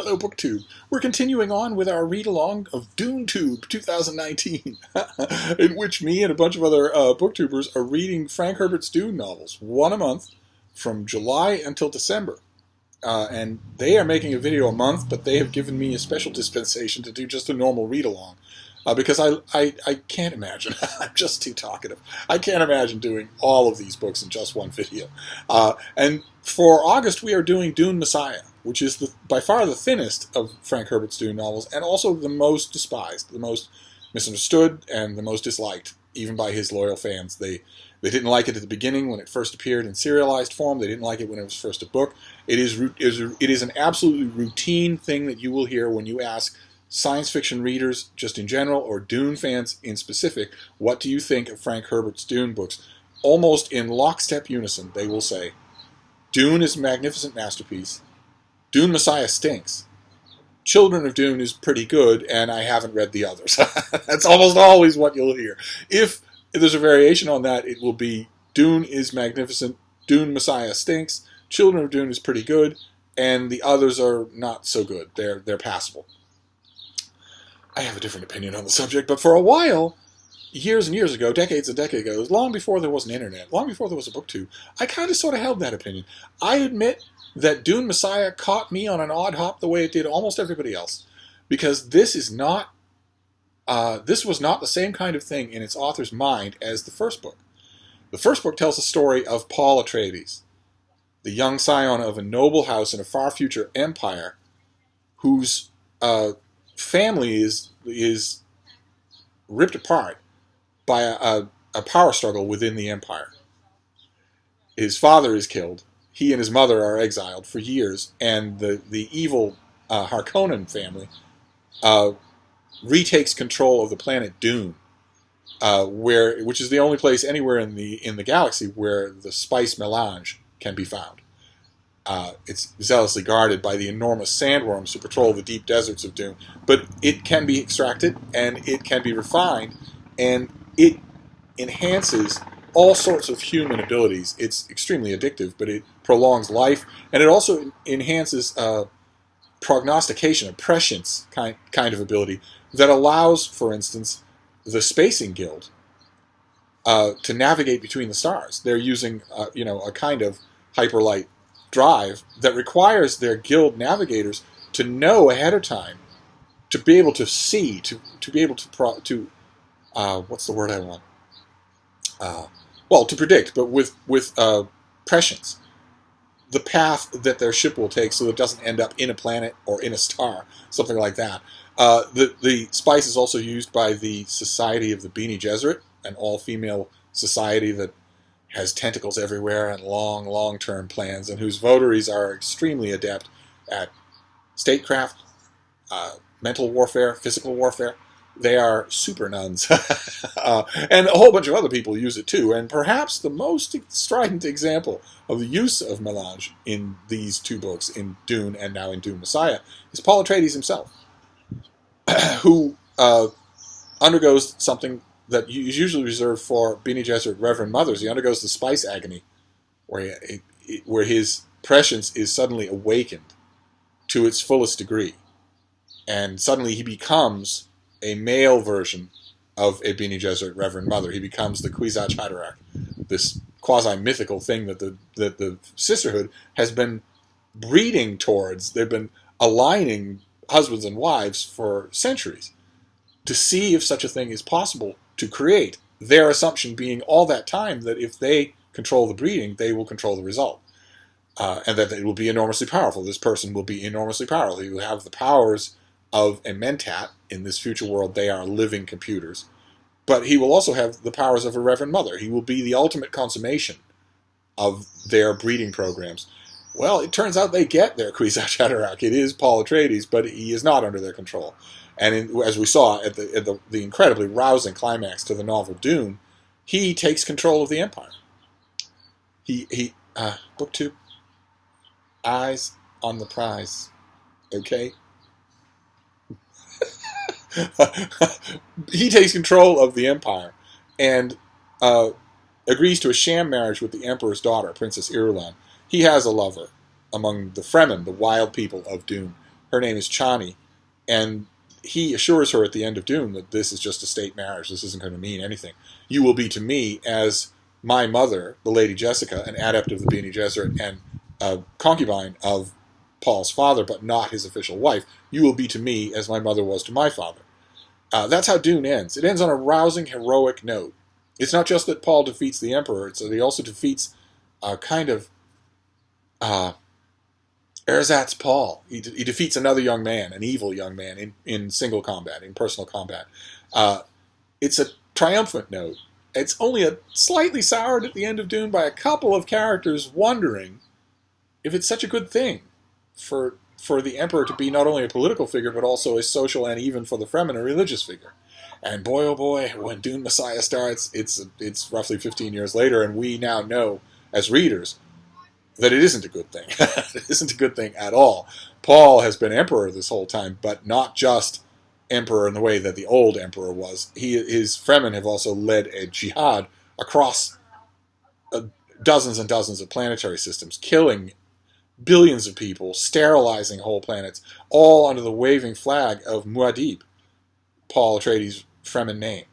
Hello, BookTube. We're continuing on with our read-along of DuneTube 2019, in which me and a bunch of other booktubers are reading Frank Herbert's Dune novels, one a month, from July until December. And they are making a video a month, but they have given me a special dispensation to do just a normal read-along. Because I can't imagine, I'm just too talkative, I can't imagine doing all of these books in just one video. And for August we are doing Dune Messiah, which is by far the thinnest of Frank Herbert's Dune novels, and also the most despised, the most misunderstood, and the most disliked, even by his loyal fans. They didn't like it at the beginning when it first appeared in serialized form. They didn't like it when it was first a book. It is an absolutely routine thing that you will hear when you ask science fiction readers just in general, or Dune fans in specific, what do you think of Frank Herbert's Dune books? Almost in lockstep unison, they will say, Dune is a magnificent masterpiece. Dune Messiah stinks. Children of Dune is pretty good, and I haven't read the others. That's almost always what you'll hear. If there's a variation on that, it will be Dune is magnificent, Dune Messiah stinks, Children of Dune is pretty good, and the others are not so good. They're passable. I have a different opinion on the subject, but for a while, years and years ago, decades and decades ago, long before there was an internet, long before there was a BookTube, I kind of sort of held that opinion. I admit that Dune Messiah caught me on an odd hop the way it did almost everybody else, because this was not the same kind of thing in its author's mind as the first book. The first book tells the story of Paul Atreides, the young scion of a noble house in a far future empire, whose family is ripped apart by a power struggle within the empire. His father is killed. He and his mother are exiled for years, and the evil Harkonnen family retakes control of the planet Dune, which is the only place anywhere in the galaxy where the spice melange can be found. It's zealously guarded by the enormous sandworms who patrol the deep deserts of Dune, but it can be extracted, and it can be refined, and it enhances all sorts of human abilities. It's extremely addictive, but it prolongs life, and it also enhances prognostication, a prescience kind of ability that allows, for instance, the Spacing Guild to navigate between the stars. They're using a kind of hyperlight drive that requires their guild navigators to know ahead of time, to be able to see, to be able to what's the word I want? To predict, but with prescience, the path that their ship will take, so it doesn't end up in a planet or in a star, something like that. The spice is also used by the Society of the Bene Gesserit, an all-female society that has tentacles everywhere and long-term plans, and whose votaries are extremely adept at statecraft, mental warfare, physical warfare. They are super nuns. And a whole bunch of other people use it too. And perhaps the most strident example of the use of melange in these two books, in Dune and now in Dune Messiah, is Paul Atreides himself, who undergoes something that is usually reserved for Bene Gesserit Reverend Mothers. He undergoes the spice agony, where his prescience is suddenly awakened to its fullest degree. And suddenly he becomes a male version of a Bene Gesserit Reverend Mother. He becomes the Kwisatz Haderach, this quasi-mythical thing that the Sisterhood has been breeding towards. They've been aligning husbands and wives for centuries to see if such a thing is possible to create, their assumption being all that time that if they control the breeding, they will control the result. And that it will be enormously powerful. This person will be enormously powerful. He will have the powers of a mentat. In this future world, they are living computers. But he will also have the powers of a Reverend Mother. He will be the ultimate consummation of their breeding programs. Well, it turns out they get their Kwisatz Haderach. It is Paul Atreides, but he is not under their control. And as we saw at the incredibly rousing climax to the novel Dune, he takes control of the Empire. BookTube, eyes on the prize, okay? He takes control of the Empire and agrees to a sham marriage with the Emperor's daughter, Princess Irulan. He has a lover among the Fremen, the wild people of Dune. Her name is Chani, and he assures her at the end of Dune that this is just a state marriage. This isn't going to mean anything. You will be to me as my mother, the Lady Jessica, an adept of the Bene Gesserit and a concubine of Paul's father, but not his official wife. You will be to me as my mother was to my father. That's how Dune ends. It ends on a rousing, heroic note. It's not just that Paul defeats the Emperor, it's that he also defeats a kind of ersatz Paul. He defeats another young man, an evil young man, in single combat, in personal combat. It's a triumphant note. It's only slightly soured at the end of Dune by a couple of characters wondering if it's such a good thing for the Emperor to be not only a political figure, but also a social and even for the Fremen, a religious figure. And boy, oh boy, when Dune Messiah starts, it's roughly 15 years later, and we now know, as readers, that it isn't a good thing. It isn't a good thing at all. Paul has been emperor this whole time, but not just emperor in the way that the old emperor was. His Fremen have also led a jihad across dozens and dozens of planetary systems, killing billions of people, sterilizing whole planets, all under the waving flag of Muad'Dib, Paul Atreides' Fremen name,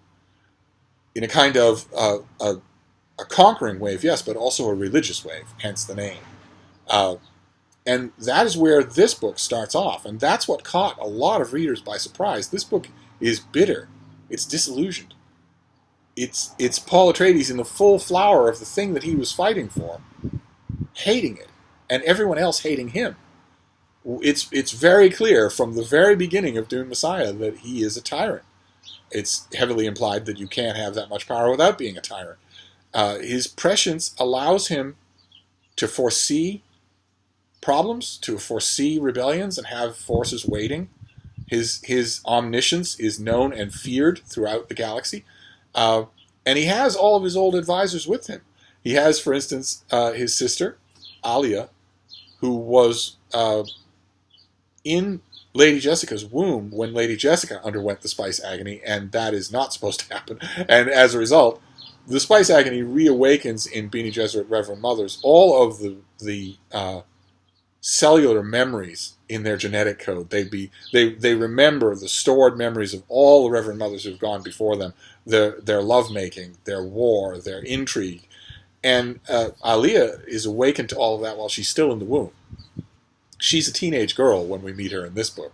in a kind of a conquering wave, yes, but also a religious wave, hence the name. And that is where this book starts off, and that's what caught a lot of readers by surprise. This book is bitter. It's disillusioned. It's Paul Atreides in the full flower of the thing that he was fighting for, hating it, and everyone else hating him. It's very clear from the very beginning of Dune Messiah that he is a tyrant. It's heavily implied that you can't have that much power without being a tyrant. His prescience allows him to foresee problems, to foresee rebellions, and have forces waiting. His omniscience is known and feared throughout the galaxy. And he has all of his old advisors with him. He has, for instance, his sister, Alia, who was in Lady Jessica's womb when Lady Jessica underwent the spice agony, and that is not supposed to happen. And as a result, the spice agony reawakens in Bene Gesserit Reverend Mothers all of the cellular memories in their genetic code. They remember the stored memories of all the Reverend Mothers who've gone before them, their lovemaking, their war, their intrigue. And Alia is awakened to all of that while she's still in the womb. She's a teenage girl when we meet her in this book.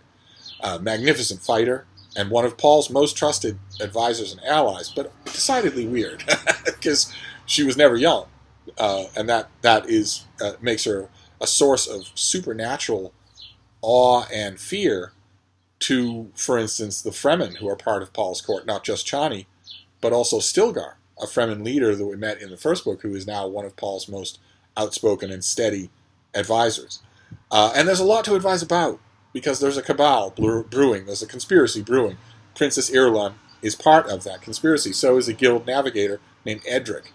A magnificent fighter, and one of Paul's most trusted advisors and allies, but decidedly weird, because she was never young. And that is makes her a source of supernatural awe and fear to, for instance, the Fremen who are part of Paul's court, not just Chani, but also Stilgar, a Fremen leader that we met in the first book, who is now one of Paul's most outspoken and steady advisors. And there's a lot to advise about, because there's a cabal brewing, there's a conspiracy brewing. Princess Irulan is part of that conspiracy. So is a guild navigator named Edric,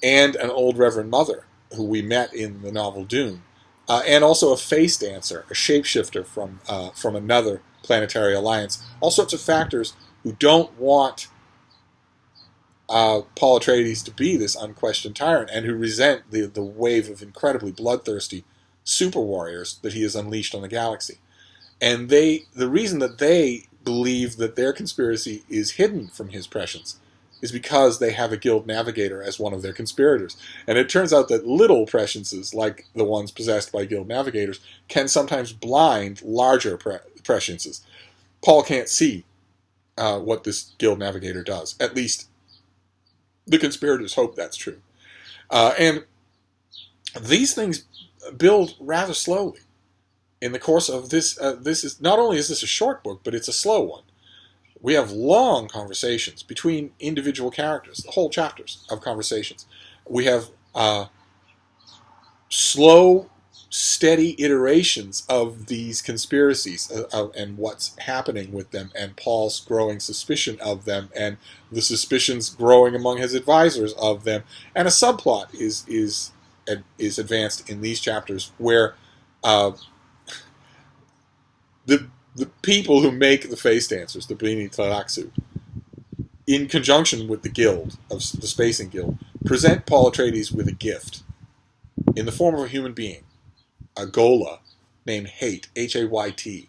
and an old Reverend Mother, who we met in the novel Dune, and also a face dancer, a shapeshifter from another planetary alliance. All sorts of factors who don't want Paul Atreides to be this unquestioned tyrant, and who resent the wave of incredibly bloodthirsty super warriors that he has unleashed on the galaxy. And the reason that they believe that their conspiracy is hidden from his prescience is because they have a guild navigator as one of their conspirators. And it turns out that little presciences, like the ones possessed by guild navigators, can sometimes blind larger presciences. Paul can't see what this guild navigator does. At least the conspirators hope that's true. And these things build rather slowly. In the course of this, this is not only is this a short book, but it's a slow one. We have long conversations between individual characters, the whole chapters of conversations. We have slow, steady iterations of these conspiracies and what's happening with them, and Paul's growing suspicion of them, and the suspicions growing among his advisors of them. And a subplot is advanced in these chapters where the people who make the face dancers, the Bene Tleilaxu, in conjunction with the guild, of the Spacing Guild, present Paul Atreides with a gift in the form of a human being, a Gola named Hayt, Hayt,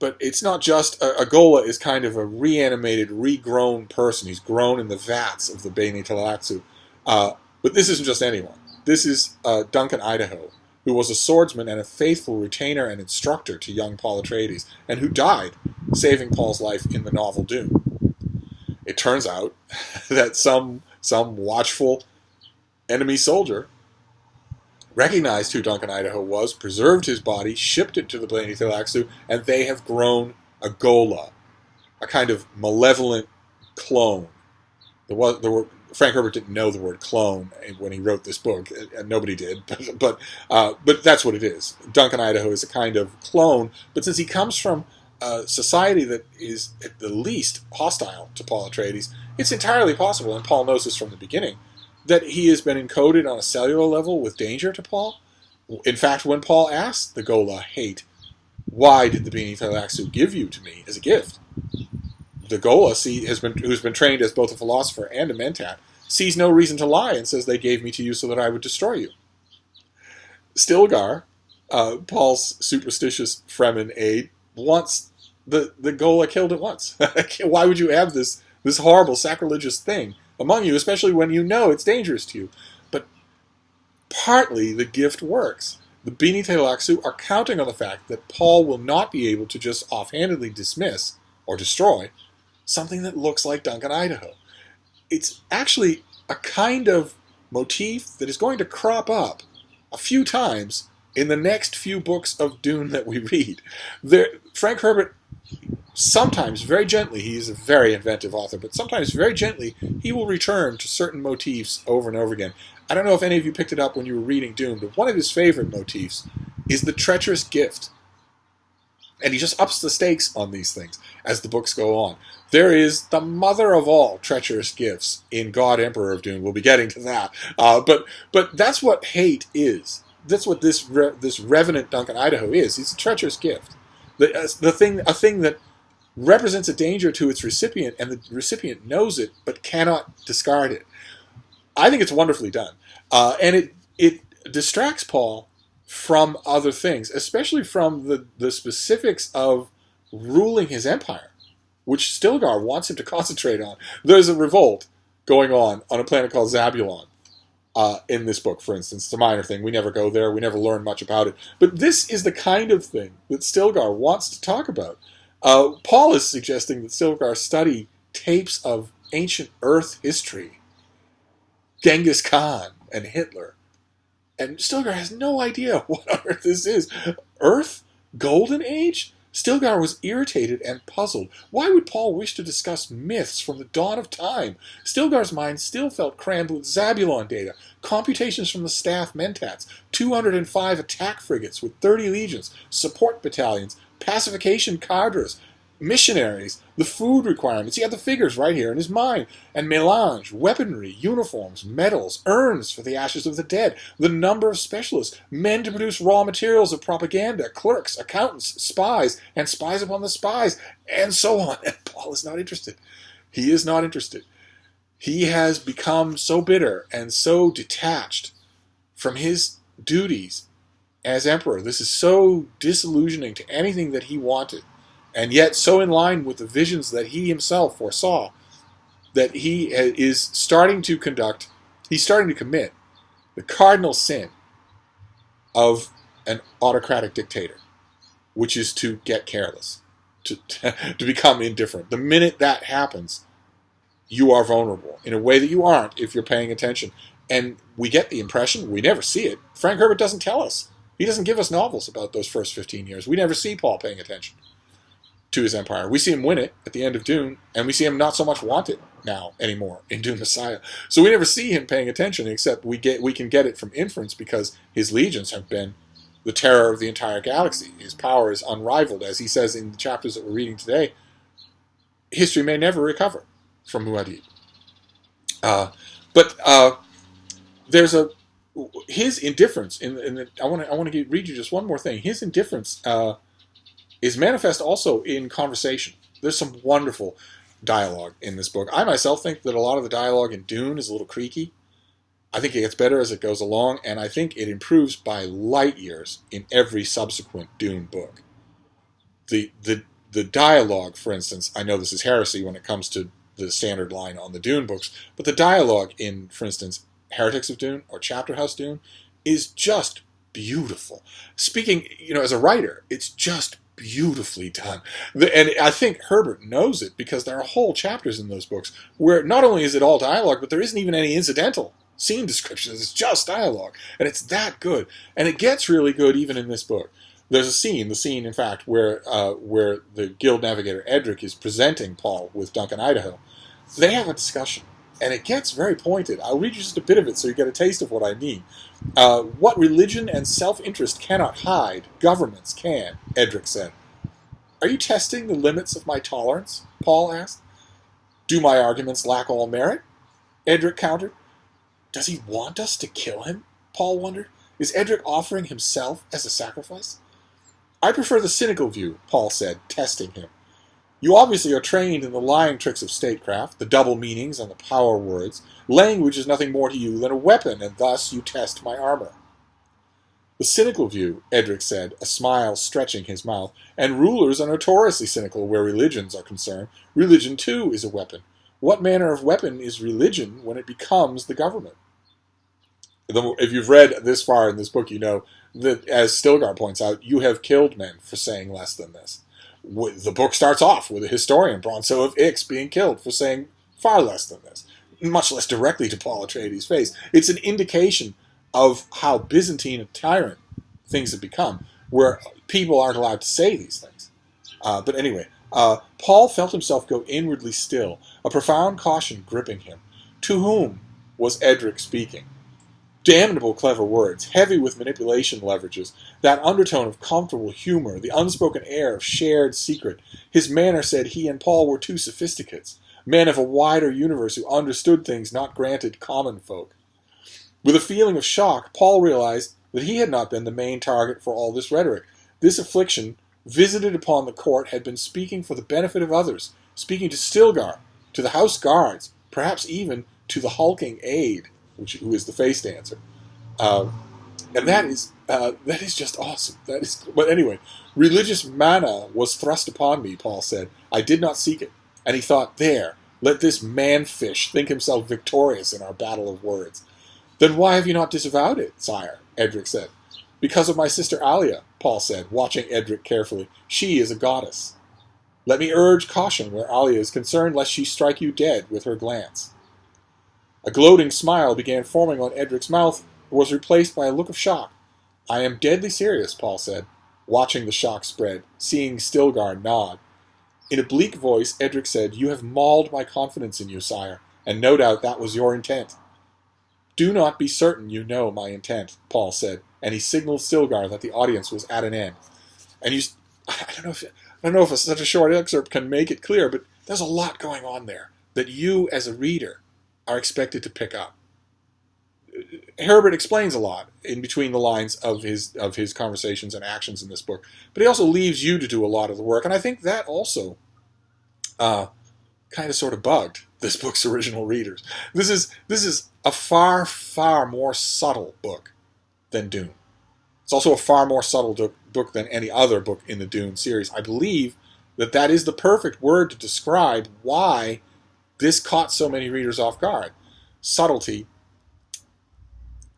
But it's not just a Gola is kind of a reanimated, regrown person. He's grown in the vats of the Bene Tleilaxu. But this isn't just anyone. This is Duncan Idaho, who was a swordsman and a faithful retainer and instructor to young Paul Atreides, and who died saving Paul's life in the novel Dune. It turns out that some watchful enemy soldier recognized who Duncan Idaho was, preserved his body, shipped it to the Bene Tleilaxu, and they have grown a Gola, a kind of malevolent clone. Frank Herbert didn't know the word clone when he wrote this book, and nobody did, but that's what it is. Duncan Idaho is a kind of clone, but since he comes from a society that is at the least hostile to Paul Atreides, it's entirely possible, and Paul knows this from the beginning, that he has been encoded on a cellular level with danger to Paul. In fact, when Paul asked the Gola Hate, why did the Bene Tleilaxu give you to me as a gift? The Gola, who's been trained as both a philosopher and a mentat, sees no reason to lie and says they gave me to you so that I would destroy you. Stilgar, Paul's superstitious Fremen aide, wants the Gola killed at once. Why would you have this horrible sacrilegious thing among you, especially when you know it's dangerous to you? But partly the gift works. The Bene Tleilaxu are counting on the fact that Paul will not be able to just offhandedly dismiss or destroy something that looks like Duncan Idaho. It's actually a kind of motif that is going to crop up a few times in the next few books of Dune that we read. Frank Herbert, sometimes very gently, he's a very inventive author, but sometimes very gently, he will return to certain motifs over and over again. I don't know if any of you picked it up when you were reading Dune, but one of his favorite motifs is the treacherous gift. And he just ups the stakes on these things as the books go on. There is the mother of all treacherous gifts in God Emperor of Dune. We'll be getting to that. But that's what hate is. That's what this revenant Duncan Idaho is. He's a treacherous gift. A thing that represents a danger to its recipient, and the recipient knows it but cannot discard it. I think it's wonderfully done. And it distracts Paul from other things, especially from the specifics of ruling his empire, which Stilgar wants him to concentrate on. There's a revolt going on a planet called Zabulon in this book, for instance. It's a minor thing. We never go there. We never learn much about it. But this is the kind of thing that Stilgar wants to talk about. Paul is suggesting that Stilgar study tapes of ancient Earth history, Genghis Khan and Hitler. And Stilgar has no idea what on earth this is. Earth? Golden Age? Stilgar was irritated and puzzled. Why would Paul wish to discuss myths from the dawn of time? Stilgar's mind still felt crammed with Zabulon data, computations from the staff mentats, 205 attack frigates with 30 legions, support battalions, pacification cadres, missionaries, the food requirements. He had the figures right here in his mind. And melange, weaponry, uniforms, medals, urns for the ashes of the dead, the number of specialists, men to produce raw materials of propaganda, clerks, accountants, spies, and spies upon the spies, and so on. And Paul is not interested. He is not interested. He has become so bitter and so detached from his duties as emperor. This is so disillusioning to anything that he wanted, and yet so in line with the visions that he himself foresaw, that he is starting to commit the cardinal sin of an autocratic dictator, which is to get careless, to become indifferent. The minute that happens, you are vulnerable in a way that you aren't if you're paying attention. And we get the impression, we never see it. Frank Herbert doesn't tell us. He doesn't give us novels about those first 15 years. We never see Paul paying attention to his empire. We see him win it at the end of Dune, and we see him not so much want it now anymore in Dune Messiah. So we never see him paying attention, except we can get it from inference because his legions have been the terror of the entire galaxy. His power is unrivaled, as he says in the chapters that we're reading today. History may never recover from Muad'Dib. But there's his indifference. I want to read you just one more thing. His indifference is manifest also in conversation. There's some wonderful dialogue in this book. I myself think that a lot of the dialogue in Dune is a little creaky. I think it gets better as it goes along, and I think it improves by light years in every subsequent Dune book. The the dialogue, for instance, I know this is heresy when it comes to the standard line on the Dune books, but the dialogue in, for instance, Heretics of Dune or Chapter House Dune is just beautiful. Speaking, as a writer, it's just beautifully done. And I think Herbert knows it because there are whole chapters in those books where not only is it all dialogue, but there isn't even any incidental scene descriptions. It's just dialogue. And it's that good. And it gets really good even in this book. There's the scene, in fact, where the guild navigator Edric is presenting Paul with Duncan Idaho. They have a discussion, and it gets very pointed. I'll read you just a bit of it so you get a taste of what I mean. What religion and self-interest cannot hide, governments can, Edric said. Are you testing the limits of my tolerance? Paul asked. Do my arguments lack all merit? Edric countered. Does he want us to kill him? Paul wondered. Is Edric offering himself as a sacrifice? I prefer the cynical view, Paul said, testing him. You obviously are trained in the lying tricks of statecraft, the double meanings and the power words. Language is nothing more to you than a weapon, and thus you test my armor. The cynical view, Edric said, a smile stretching his mouth, and rulers are notoriously cynical where religions are concerned. Religion, too, is a weapon. What manner of weapon is religion when it becomes the government? If you've read this far in this book, you know that, as Stilgar points out, you have killed men for saying less than this. The book starts off with a historian, Bronso of Ix, being killed for saying far less than this, much less directly to Paul Atreides' face. It's an indication of how Byzantine a tyrant things have become, where people aren't allowed to say these things. But anyway, Paul felt himself go inwardly still, a profound caution gripping him. To whom was Edric speaking? Damnable clever words, heavy with manipulation leverages, that undertone of comfortable humor, the unspoken air of shared secret. His manner said he and Paul were two sophisticates, men of a wider universe who understood things not granted common folk. With a feeling of shock, Paul realized that he had not been the main target for all this rhetoric. This affliction, visited upon the court, had been speaking for the benefit of others, speaking to Stilgar, to the house guards, perhaps even to the hulking aide, who is the face dancer. And that is just awesome. But anyway, religious manna was thrust upon me, Paul said. I did not seek it. And he thought, there, let this man-fish think himself victorious in our battle of words. Then why have you not disavowed it, sire? Edric said. Because of my sister Alia, Paul said, watching Edric carefully. She is a goddess. Let me urge caution where Alia is concerned, lest she strike you dead with her glance. A gloating smile began forming on Edric's mouth, but was replaced by a look of shock. I am deadly serious, Paul said, watching the shock spread, seeing Stilgar nod. In a bleak voice, Edric said, You have mauled my confidence in you, sire, and no doubt that was your intent. Do not be certain you know my intent, Paul said, and he signaled Stilgar that the audience was at an end. And I don't know if such a short excerpt can make it clear, but there's a lot going on there that you, as a reader, are expected to pick up. Herbert explains a lot in between the lines of his conversations and actions in this book, but he also leaves you to do a lot of the work, and I think that also kind of sort of bugged this book's original readers. This is a far, far more subtle book than Dune. It's also a far more subtle book than any other book in the Dune series. I believe that is the perfect word to describe why this caught so many readers off guard. Subtlety,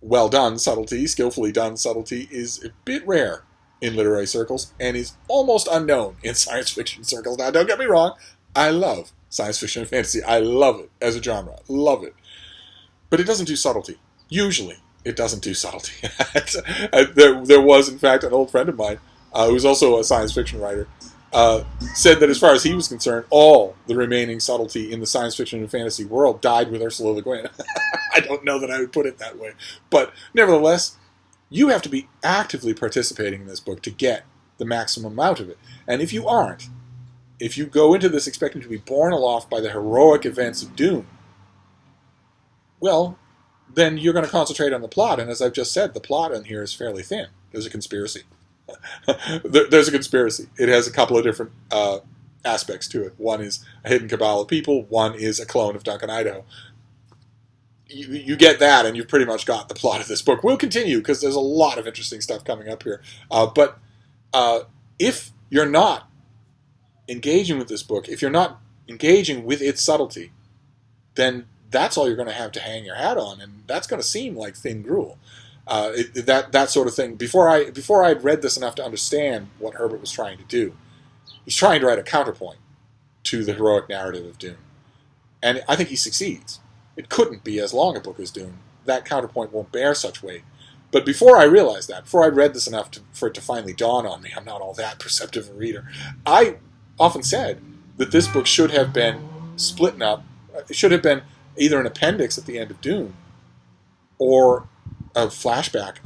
well done subtlety, skillfully done subtlety, is a bit rare in literary circles and is almost unknown in science fiction circles. Now, don't get me wrong, I love science fiction and fantasy. I love it as a genre. Love it. But it doesn't do subtlety. Usually, it doesn't do subtlety. There was, in fact, an old friend of mine who was also a science fiction writer, said that as far as he was concerned, all the remaining subtlety in the science fiction and fantasy world died with Ursula Le Guin. I don't know that I would put it that way. But nevertheless, you have to be actively participating in this book to get the maximum amount of it. And if you aren't, if you go into this expecting to be borne aloft by the heroic events of Dune, well, then you're going to concentrate on the plot. And as I've just said, the plot in here is fairly thin. There's a conspiracy. There's a conspiracy. It has a couple of different aspects to it. One is a hidden cabal of people. One is a clone of Duncan Idaho. You get that, and you've pretty much got the plot of this book. We'll continue, because there's a lot of interesting stuff coming up here. But if you're not engaging with this book, if you're not engaging with its subtlety, then that's all you're going to hang your hat on, and that's going to seem like thin gruel. That sort of thing. Before I'd read this enough to understand what Herbert was trying to do, he's trying to write a counterpoint to the heroic narrative of Dune, and I think he succeeds. It couldn't be as long a book as Dune. That counterpoint won't bear such weight. But before I realized that, before I'd read this enough for it to finally dawn on me, I'm not all that perceptive a reader, I often said that this book should have been split up. It should have been either an appendix at the end of Dune or a flashback,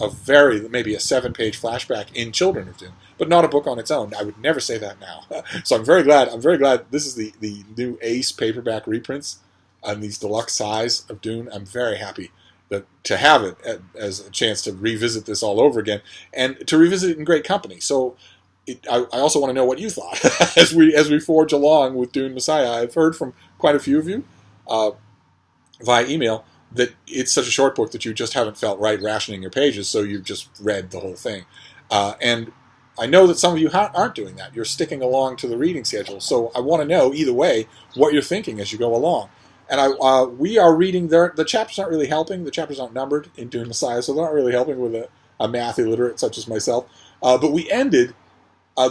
maybe a 7-page flashback in Children of Dune, but not a book on its own. I would never say that now. So I'm very glad this is the new Ace paperback reprints on these deluxe size of Dune. I'm very happy to have it as a chance to revisit this all over again, and to revisit it in great company. So I also want to know what you thought as we forge along with Dune Messiah. I've heard from quite a few of you via email that it's such a short book that you just haven't felt right rationing your pages, so you've just read the whole thing. And I know that some of you aren't doing that. You're sticking along to the reading schedule. So I want to know, either way, what you're thinking as you go along. And we are reading the chapters aren't really helping. The chapters aren't numbered in Dune Messiah, so they're not really helping with a math illiterate such as myself. But we ended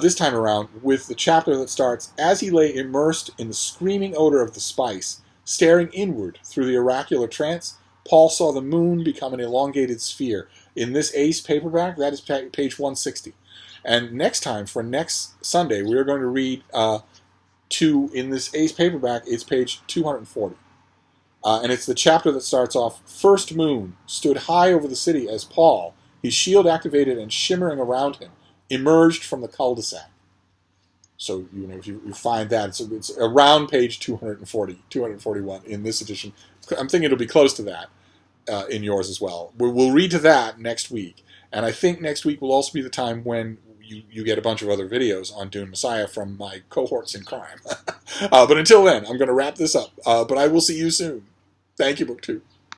this time around with the chapter that starts, as he lay immersed in the screaming odor of the spice, staring inward through the oracular trance, Paul saw the moon become an elongated sphere. In this Ace paperback, that is page 160. And next time, for next Sunday, we are going to read in this Ace paperback, it's page 240. And it's the chapter that starts off, First Moon stood high over the city as Paul, his shield activated and shimmering around him, emerged from the cul-de-sac. So, if you find that, it's around page 241 in this edition. I'm thinking it'll be close to that in yours as well. We'll read to that next week. And I think next week will also be the time when you get a bunch of other videos on Dune Messiah from my cohorts in crime. But until then, I'm going to wrap this up. But I will see you soon. Thank you, BookTube.